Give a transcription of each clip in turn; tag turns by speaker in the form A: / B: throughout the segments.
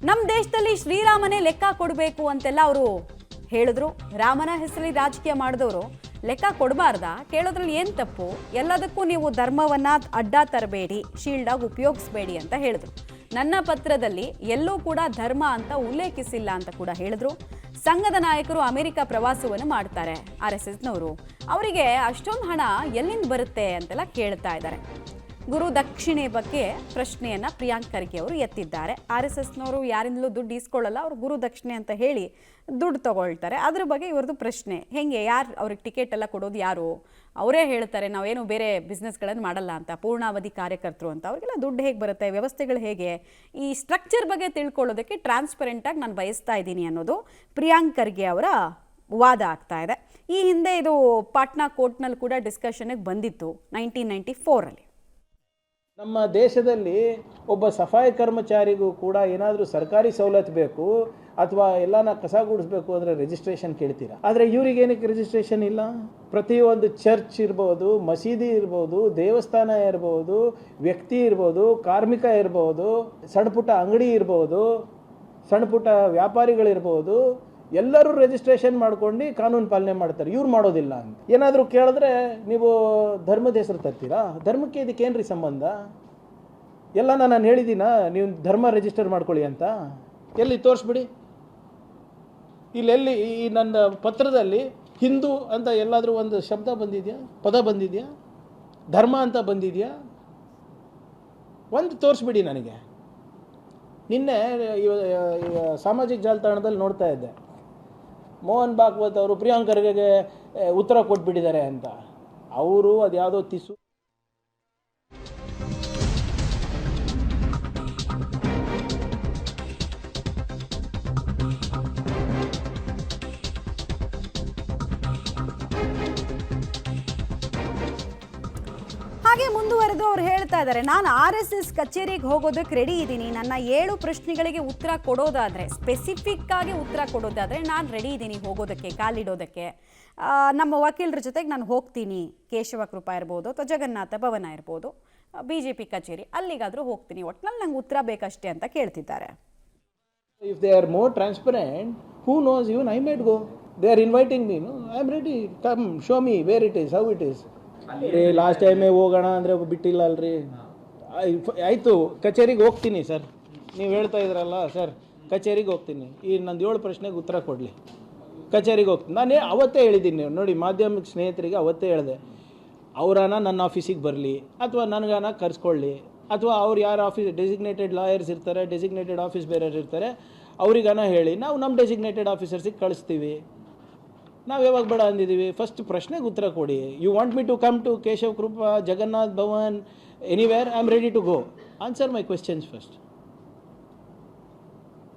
A: ನಮ್ಮ ದೇಶದಲ್ಲಿ ಶ್ರೀರಾಮನೇ ಲೆಕ್ಕ ಕೊಡಬೇಕು ಅಂತೆಲ್ಲ ಅವರು ಹೇಳಿದ್ರು. ರಾಮನ ಹೆಸರಲ್ಲಿ ರಾಜಕೀಯ ಮಾಡಿದವರು ಲೆಕ್ಕ ಕೊಡಬಾರ್ದಾ? ಕೇಳೋದ್ರಲ್ಲಿ ಏನು ತಪ್ಪು? ಎಲ್ಲದಕ್ಕೂ ನೀವು ಧರ್ಮವನ್ನ ಅಡ್ಡ ತರಬೇಡಿ, ಶೀಲ್ಡಾಗಿ ಉಪಯೋಗಿಸಬೇಡಿ ಅಂತ ಹೇಳಿದ್ರು. ನನ್ನ ಪತ್ರದಲ್ಲಿ ಎಲ್ಲೂ ಕೂಡ ಧರ್ಮ ಅಂತ ಉಲ್ಲೇಖಿಸಿಲ್ಲ ಅಂತ ಕೂಡ ಹೇಳಿದ್ರು. ಸಂಘದ ನಾಯಕರು ಅಮೆರಿಕ ಪ್ರವಾಸವನ್ನು ಮಾಡ್ತಾರೆ, RSSನವರು. ಅವರಿಗೆ ಅಷ್ಟೊಂದು ಹಣ ಎಲ್ಲಿಂದ ಬರುತ್ತೆ ಅಂತೆಲ್ಲ ಕೇಳ್ತಾ ಇದ್ದಾರೆ. ಗುರು ದಕ್ಷಿಣೆ ಬಗ್ಗೆ ಪ್ರಶ್ನೆಯನ್ನ ಪ್ರಿಯಾಂಕ್ ಖರ್ಗೆ ಅವರು ಎತ್ತಿದ್ದಾರೆ. RSSನವರು ಯಾರಿಂದಲೂ ದುಡ್ಡು ಇಸ್ಕೊಳ್ಳಲ್ಲ, ಅವರು ಗುರು ದಕ್ಷಿಣೆ ಅಂತ ಹೇಳಿ ದುಡ್ಡು ತಗೊಳ್ತಾರೆ. ಅದ್ರ ಬಗ್ಗೆ ಇವ್ರದ್ದು ಪ್ರಶ್ನೆ, ಹೆಂಗೆ, ಯಾರು ಅವ್ರಿಗೆ ಟಿಕೆಟ್ ಎಲ್ಲ ಕೊಡೋದು ಯಾರು? ಅವರೇ ಹೇಳ್ತಾರೆ ನಾವೇನು ಬೇರೆ ಬಿಸ್ನೆಸ್ಗಳನ್ನು ಮಾಡಲ್ಲ ಅಂತ, ಪೂರ್ಣಾವಧಿ ಕಾರ್ಯಕರ್ತರು ಅಂತ. ಅವ್ರಿಗೆಲ್ಲ ದುಡ್ಡು ಹೇಗೆ ಬರುತ್ತೆ, ವ್ಯವಸ್ಥೆಗಳು ಹೇಗೆ, ಈ ಸ್ಟ್ರಕ್ಚರ್ ಬಗ್ಗೆ ತಿಳ್ಕೊಳ್ಳೋದಕ್ಕೆ ಟ್ರಾನ್ಸ್ಪರೆಂಟಾಗಿ ನಾನು ಬಯಸ್ತಾ ಇದ್ದೀನಿ ಅನ್ನೋದು ಪ್ರಿಯಾಂಕ್ ಖರ್ಗೆ ಅವರ ವಾದ ಆಗ್ತಾ ಇದೆ. ಈ ಹಿಂದೆ ಇದು ಪಾಟ್ನಾ ಕೋರ್ಟ್ನಲ್ಲಿ ಕೂಡ ಡಿಸ್ಕಷನ್ಗೆ ಬಂದಿತ್ತು 1994
B: ನಮ್ಮ ದೇಶದಲ್ಲಿ ಒಬ್ಬ ಸಫಾಯಿ ಕರ್ಮಚಾರಿಗೂ ಕೂಡ ಏನಾದರೂ ಸರ್ಕಾರಿ ಸವಲತ್ತು ಬೇಕು ಅಥವಾ ಎಲ್ಲನ ಕಸ ಗುಡಿಸ್ಬೇಕು ಅಂದರೆ ರಿಜಿಸ್ಟ್ರೇಷನ್ ಕೇಳ್ತೀರಾ. ಆದರೆ ಇವರಿಗೇನಕ್ಕೆ ರಿಜಿಸ್ಟ್ರೇಷನ್ ಇಲ್ಲ? ಪ್ರತಿಯೊಂದು ಚರ್ಚ್ ಇರ್ಬೋದು, ಮಸೀದಿ ಇರ್ಬೋದು, ದೇವಸ್ಥಾನ ಇರ್ಬೋದು, ವ್ಯಕ್ತಿ ಇರ್ಬೋದು, ಕಾರ್ಮಿಕ ಇರ್ಬೋದು, ಸಣ್ಣ ಪುಟ್ಟ ಅಂಗಡಿ ಇರ್ಬೋದು, ಸಣ್ಣ ಪುಟ್ಟ ವ್ಯಾಪಾರಿಗಳಿರ್ಬೋದು, ಎಲ್ಲರೂ ರಿಜಿಸ್ಟ್ರೇಷನ್ ಮಾಡ್ಕೊಂಡು ಕಾನೂನು ಪಾಲನೆ ಮಾಡ್ತಾರೆ. ಇವ್ರು ಮಾಡೋದಿಲ್ಲ ಅಂತ ಏನಾದರೂ ಕೇಳಿದ್ರೆ ನೀವು ಧರ್ಮದ ಹೆಸರು ತರ್ತೀರಾ? ಧರ್ಮಕ್ಕೆ ಇದಕ್ಕೇನ್ರಿ ಸಂಬಂಧ? ಎಲ್ಲ ನಾನು ಹೇಳಿದ್ದೀನ ನೀವು ಧರ್ಮ ರಿಜಿಸ್ಟರ್ ಮಾಡ್ಕೊಳ್ಳಿ ಅಂತ. ಎಲ್ಲಿ ತೋರಿಸ್ಬಿಡಿ, ಇಲ್ಲೆಲ್ಲಿ ಈ ನನ್ನ ಪತ್ರದಲ್ಲಿ ಹಿಂದೂ ಅಂತ ಎಲ್ಲಾದರೂ ಒಂದು ಶಬ್ದ ಬಂದಿದೆಯಾ, ಪದ ಬಂದಿದೆಯಾ, ಧರ್ಮ ಅಂತ ಬಂದಿದೆಯಾ? ಒಂದು ತೋರಿಸ್ಬಿಡಿ ನನಗೆ. ನಿನ್ನೆ ಸಾಮಾಜಿಕ ಜಾಲತಾಣದಲ್ಲಿ ನೋಡ್ತಾ ಇದ್ದೆ, ಮೋಹನ್ ಭಾಗವತ್ ಅವರು ಪ್ರಿಯಾಂಕ್ ಖರ್ಗೆಗೆ ಉತ್ತರ ಕೊಟ್ಬಿಟ್ಟಿದ್ದಾರೆ ಅಂತ. ಅವರು ಅದು ಯಾವುದೋ ತಿಸು
A: ಹಾಗೆ ಮುಂದುವರೆದು ಅವ್ರು ಹೇಳ್ತಾ ಇದ್ದಾರೆ, ನಾನು RSS ಕಚೇರಿಗೆ ಹೋಗೋದಕ್ಕೆ ರೆಡಿ ಇದ್ದೀನಿ. ನನ್ನ 7 ಪ್ರಶ್ನೆಗಳಿಗೆ ಉತ್ತರ ಕೊಡೋದಾದರೆ, ಸ್ಪೆಸಿಫಿಕ್ ಆಗಿ ಉತ್ತರ ಕೊಡೋದಾದರೆ ನಾನು ರೆಡಿ ಇದ್ದೀನಿ ಹೋಗೋದಕ್ಕೆ, ಕಾಲಿಡೋದಕ್ಕೆ. ನಮ್ಮ ವಕೀಲರ ಜೊತೆಗೆ ನಾನು ಹೋಗ್ತೀನಿ. ಕೇಶವ ಕೃಪಾ ಇರ್ಬೋದು ಅಥವಾ ಜಗನ್ನಾಥ ಭವನ ಇರ್ಬೋದು, BJP ಕಚೇರಿ, ಅಲ್ಲಿಗಾದರೂ ಹೋಗ್ತೀನಿ. ಒಟ್ಟಿನಲ್ಲಿ ನಂಗೆ ಉತ್ತರ ಬೇಕಷ್ಟೇ ಅಂತ ಕೇಳ್ತಿದ್ದಾರೆ.
B: If they are more transparent, who knows, even I might go. They are inviting me, no? I am ready. Come, show me where it is, how it is. Last ಟೈಮೇ ಹೋಗೋಣ ಅಂದರೆ ಬಿಟ್ಟಿಲ್ಲ ಅಲ್ರಿ. ಆಯಿತು, ಕಚೇರಿಗೆ ಹೋಗ್ತೀನಿ ಸರ್. ನೀವು ಹೇಳ್ತಾ ಇದ್ರಲ್ಲ ಸರ್, ಕಚೇರಿಗೆ ಹೋಗ್ತೀನಿ. ಈ ನಂದು 7 ಪ್ರಶ್ನೆಗೆ ಉತ್ತರ ಕೊಡಲಿ, ಕಚೇರಿಗೆ ಹೋಗ್ತೀನಿ. ನಾನು ಅವತ್ತೇ ಹೇಳಿದ್ದೀನಿ ನೋಡಿ, ಮಾಧ್ಯಮಿಕ ಸ್ನೇಹಿತರಿಗೆ ಅವತ್ತೇ ಹೇಳಿದೆ, ಅವರನ್ನ ನನ್ನ ಆಫೀಸಿಗೆ ಬರಲಿ ಅಥವಾ ನನಗಾನ ಕರೆಸ್ಕೊಳ್ಳಿ, ಅಥವಾ ಅವ್ರು ಯಾರು ಡೆಸಿಗ್ನೇಟೆಡ್ ಲಾಯರ್ಸ್ ಇರ್ತಾರೆ, ಡೆಸಿಗ್ನೇಟೆಡ್ ಆಫೀಸ್ ಬೇರೆಯವ್ರು ಇರ್ತಾರೆ, ಅವ್ರಿಗಾನ ಹೇಳಿ ನಾವು ನಮ್ಮ ಡೆಸಿಗ್ನೇಟೆಡ್ ಆಫೀಸರ್ಸಿಗೆ ಕಳಿಸ್ತೀವಿ. ನಾವು ಯಾವಾಗ ಬೇಡ ಅಂದಿದ್ದೀವಿ? ಫಸ್ಟ್ ಪ್ರಶ್ನೆಗೆ ಉತ್ತರ ಕೊಡಿ. You want me to come to Keshav Krupa, Jagannath Bhavan, anywhere, I am ready to go. Answer my questions first.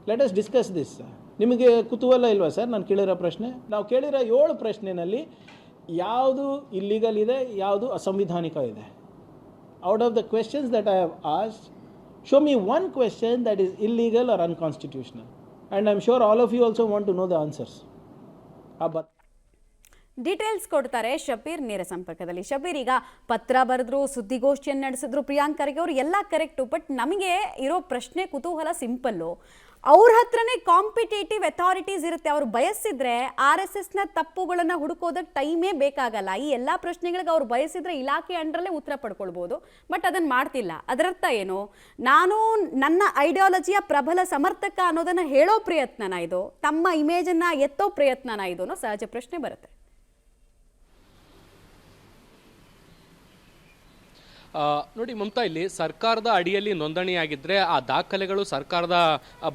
B: Let us discuss this. ನಿಮಗೆ ಕುತೂಹಲ ಇಲ್ವಾ ಸರ್ ನಾನು ಕೇಳಿರೋ ಪ್ರಶ್ನೆ? ನಾವು ಕೇಳಿರೋ 7 ಪ್ರಶ್ನೆಯಲ್ಲಿ ಯಾವುದು ಇಲ್ಲಿಗಲ್ ಇದೆ, ಯಾವುದು ಅಸಂವಿಧಾನಿಕ ಇದೆ? Out of the questions that I have asked, show me one question that is illegal or unconstitutional, and I'm sure all of you also want to know the answers.
A: Details ಕೊಡ್ತಾರೆ ಶಬೀರ್ ನೇರ ಸಂಪರ್ಕದಲ್ಲಿ. ಶಬೀರ್, ಈಗ ಪತ್ರ ಬರೆದ್ರು, ಸುದ್ದಿಗೋಷ್ಠಿಯನ್ನು ನಡೆಸಿದ್ರು ಪ್ರಿಯಾಂಕ್ ಖರ್ಗೆ ಅವರು, ಎಲ್ಲ ಕರೆಕ್ಟು. ಬಟ್ ನಮಗೆ ಇರೋ ಪ್ರಶ್ನೆ, ಕುತೂಹಲ ಸಿಂಪಲ್ಲು. ಅವ್ರ ಹತ್ರನೇ ಕಾಂಪಿಟೇಟಿವ್ ಅಥಾರಿಟೀಸ್ ಇರುತ್ತೆ. ಅವರು ಬಯಸಿದ್ರೆ RSSನ ತಪ್ಪುಗಳನ್ನು ಹುಡುಕೋದಕ್ಕೆ ಟೈಮೇ ಬೇಕಾಗಲ್ಲ. ಈ ಎಲ್ಲ ಪ್ರಶ್ನೆಗಳಿಗೆ ಅವ್ರು ಬಯಸಿದ್ರೆ ಇಲಾಖೆ ಅಂಡರಲ್ಲೇ ಉತ್ತರ ಪಡ್ಕೊಳ್ಬೋದು. ಬಟ್ ಅದನ್ನು ಮಾಡ್ತಿಲ್ಲ. ಅದರರ್ಥ ಏನು? ನಾನು ನನ್ನ ಐಡಿಯಾಲಜಿಯ ಪ್ರಬಲ ಸಮರ್ಥಕ ಅನ್ನೋದನ್ನು ಹೇಳೋ ಪ್ರಯತ್ನನ ಇದು, ತಮ್ಮ ಇಮೇಜನ್ನು ಎತ್ತೋ ಪ್ರಯತ್ನನ ಇದು ಅನ್ನೋ ಸಹಜ ಪ್ರಶ್ನೆ ಬರುತ್ತೆ.
C: ನೋಡಿ ಮಮತಾ, ಇಲ್ಲಿ ಸರ್ಕಾರದ ಅಡಿಯಲ್ಲಿ ನೋಂದಣಿಯಾಗಿದ್ದರೆ ಆ ದಾಖಲೆಗಳು ಸರ್ಕಾರದ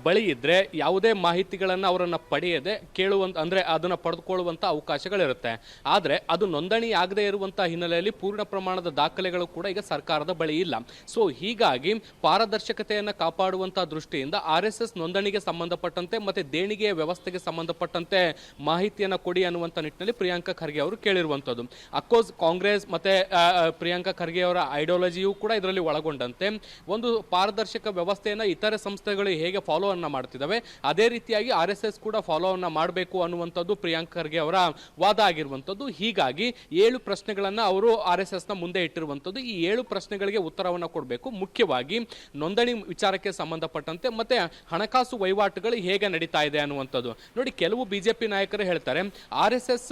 C: ಬಳಿ ಇದ್ದರೆ ಯಾವುದೇ ಮಾಹಿತಿಗಳನ್ನು ಅವರನ್ನು ಪಡೆಯದೆ ಕೇಳುವಂಥ, ಅಂದರೆ ಅದನ್ನು ಪಡೆದುಕೊಳ್ಳುವಂಥ ಅವಕಾಶಗಳಿರುತ್ತೆ. ಆದರೆ ಅದು ನೋಂದಣಿ ಆಗದೇ ಇರುವಂಥ ಹಿನ್ನೆಲೆಯಲ್ಲಿ ಪೂರ್ಣ ಪ್ರಮಾಣದ ದಾಖಲೆಗಳು ಕೂಡ ಈಗ ಸರ್ಕಾರದ ಬಳಿ ಇಲ್ಲ. ಸೊ ಹೀಗಾಗಿ ಪಾರದರ್ಶಕತೆಯನ್ನು ಕಾಪಾಡುವಂಥ ದೃಷ್ಟಿಯಿಂದ RSS ನೋಂದಣಿಗೆ ಸಂಬಂಧಪಟ್ಟಂತೆ ಮತ್ತು ದೇಣಿಗೆಯ ವ್ಯವಸ್ಥೆಗೆ ಸಂಬಂಧಪಟ್ಟಂತೆ ಮಾಹಿತಿಯನ್ನು ಕೊಡಿ ಅನ್ನುವಂಥ ನಿಟ್ಟಿನಲ್ಲಿ ಪ್ರಿಯಾಂಕ ಖರ್ಗೆ ಅವರು ಕೇಳಿರುವಂಥದ್ದು. ಅಫ್ಕೋರ್ಸ್ ಕಾಂಗ್ರೆಸ್ ಮತ್ತು ಪ್ರಿಯಾಂಕ ಖರ್ಗೆ ಅವರ ಐಡಿಯಾಲಜಿಯು ಕೂಡ ಇದರಲ್ಲಿ ಒಳಗೊಂಡಂತೆ ಒಂದು ಪಾರದರ್ಶಕ ವ್ಯವಸ್ಥೆಯನ್ನು ಇತರೆ ಸಂಸ್ಥೆಗಳು ಹೇಗೆ ಫಾಲೋ ಅನ್ನ ಮಾಡ್ತಿದ್ದಾವೆ ಅದೇ ರೀತಿಯಾಗಿ RSS ಕೂಡ ಫಾಲೋ ಅನ್ನ ಮಾಡಬೇಕು ಅನ್ನುವಂಥದ್ದು ಪ್ರಿಯಾಂಕ್ ಖರ್ಗೆ ಅವರ ವಾದ ಆಗಿರುವಂಥದ್ದು. ಹೀಗಾಗಿ 7 ಪ್ರಶ್ನೆಗಳನ್ನು ಅವರು RSS ನ ಮುಂದೆ ಇಟ್ಟಿರುವಂಥದ್ದು. ಈ 7 ಪ್ರಶ್ನೆಗಳಿಗೆ ಉತ್ತರವನ್ನು ಕೊಡಬೇಕು. ಮುಖ್ಯವಾಗಿ ನೋಂದಣಿ ವಿಚಾರಕ್ಕೆ ಸಂಬಂಧಪಟ್ಟಂತೆ ಮತ್ತೆ ಹಣಕಾಸು ವಹಿವಾಟುಗಳು ಹೇಗೆ ನಡೀತಾ ಇದೆ ಅನ್ನುವಂಥದ್ದು. ನೋಡಿ, ಕೆಲವು ಬಿಜೆಪಿ ನಾಯಕರು ಹೇಳ್ತಾರೆ RSS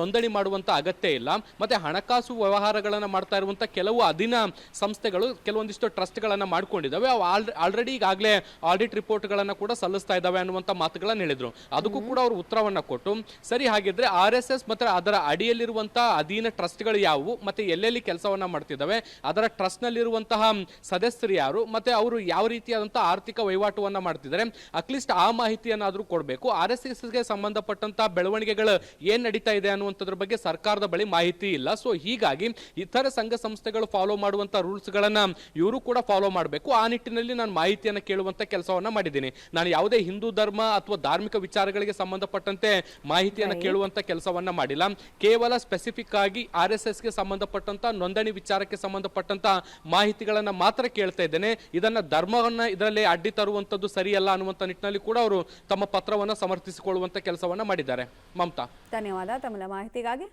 C: ನೋಂದಣಿ ಮಾಡುವಂತ ಅಗತ್ಯ ಇಲ್ಲ, ಮತ್ತೆ ಹಣಕಾಸು ವ್ಯವಹಾರಗಳನ್ನು ಮಾಡ್ತಾ ಇರುವಂತ ಕೆಲವು ಅಧೀನ ಸಂಸ್ಥೆಗಳು ಕೆಲವೊಂದಿಷ್ಟು ಟ್ರಸ್ಟ್ಗಳನ್ನು ಮಾಡ್ಕೊಂಡಿದ್ದಾವೆ, ಅವು ಆಲ್ರೆಡಿ ಈಗಾಗಲೇ ಆಡಿಟ್ ರಿಪೋರ್ಟ್ಗಳನ್ನು ಕೂಡ ಸಲ್ಲಿಸ್ತಾ ಇದ್ದಾವೆ ಅನ್ನುವಂಥ ಮಾತುಗಳನ್ನು ಹೇಳಿದ್ರು. ಅದಕ್ಕೂ ಕೂಡ ಅವರು ಉತ್ತರವನ್ನು ಕೊಟ್ಟು, ಸರಿ ಹಾಗಿದ್ರೆ RSS ಮತ್ತೆ ಅದರ ಅಡಿಯಲ್ಲಿರುವಂತಹ ಅಧೀನ ಟ್ರಸ್ಟ್ಗಳು ಯಾವುವು, ಮತ್ತೆ ಎಲ್ಲೆಲ್ಲಿ ಕೆಲಸವನ್ನ ಮಾಡ್ತಿದ್ದಾವೆ, ಅದರ ಟ್ರಸ್ಟ್ ನಲ್ಲಿರುವಂತಹ ಸದಸ್ಯರು ಯಾರು, ಮತ್ತೆ ಅವರು ಯಾವ ರೀತಿಯಾದಂತಹ ಆರ್ಥಿಕ ವಹಿವಾಟುವನ್ನ ಮಾಡ್ತಿದ್ದಾರೆ, ಅಟ್ಲೀಸ್ಟ್ ಆ ಮಾಹಿತಿಯನ್ನಾದ್ರೂ ಕೊಡಬೇಕು. RSSಗೆ ಸಂಬಂಧಪಟ್ಟಂತಹ ಬೆಳವಣಿಗೆಗಳು ಏನ್ ನಡೀತಾ ಇದೆ ಅನ್ನುವಂಥದ್ರ ಬಗ್ಗೆ ಸರ್ಕಾರದ ಬಳಿ ಮಾಹಿತಿ ಇಲ್ಲ. ಸೊ ಹೀಗಾಗಿ ಇತರ ಸಂಘ ಸಂಸ್ಥೆಗಳು ಫಾಲೋ ಮಾಡುವಂತ ರೂಲ್ಸ್ ಗಳನ್ನ ಇವರು ಕೂಡ ಫಾಲೋ ಮಾಡಬೇಕು. ಆ ನಿಟ್ಟಿನಲ್ಲಿ ನಾನು ಮಾಹಿತಿಯನ್ನು ಕೇಳುವಂತ ಕೆಲಸವನ್ನ ಮಾಡಿದ್ದೀನಿ. ನಾನು ಯಾವುದೇ ಹಿಂದೂ ಧರ್ಮ ಅಥವಾ ಧಾರ್ಮಿಕ ವಿಚಾರಗಳಿಗೆ ಸಂಬಂಧಪಟ್ಟಂತೆ ಮಾಹಿತಿಯನ್ನು ಕೇಳುವಂತ ಕೆಲಸವನ್ನ ಮಾಡಿಲ್ಲ. ಕೇವಲ ಸ್ಪೆಸಿಫಿಕ್ ಆಗಿ RSSಗೆ ಸಂಬಂಧಪಟ್ಟಂತ ನೋಂದಣಿ ವಿಚಾರಕ್ಕೆ ಸಂಬಂಧಪಟ್ಟಂತ ಮಾಹಿತಿಗಳನ್ನ ಮಾತ್ರ ಕೇಳ್ತಾ ಇದ್ದೇನೆ. ಇದನ್ನ ಧರ್ಮವನ್ನ ಇದರಲ್ಲಿ ಅಡ್ಡಿ ತರುವಂತದ್ದು ಸರಿಯಲ್ಲ ಅನ್ನುವಂತ ನಿಟ್ಟಿನಲ್ಲಿ ಕೂಡ ಅವರು ತಮ್ಮ ಪತ್ರವನ್ನ ಸಮರ್ಥಿಸಿಕೊಳ್ಳುವಂತ ಕೆಲಸವನ್ನ ಮಾಡಿದ್ದಾರೆ. ಮಮತಾ,
A: ಧನ್ಯವಾದ ತಮ್ಮ ಮಾಹಿತಿಗಾಗಿ.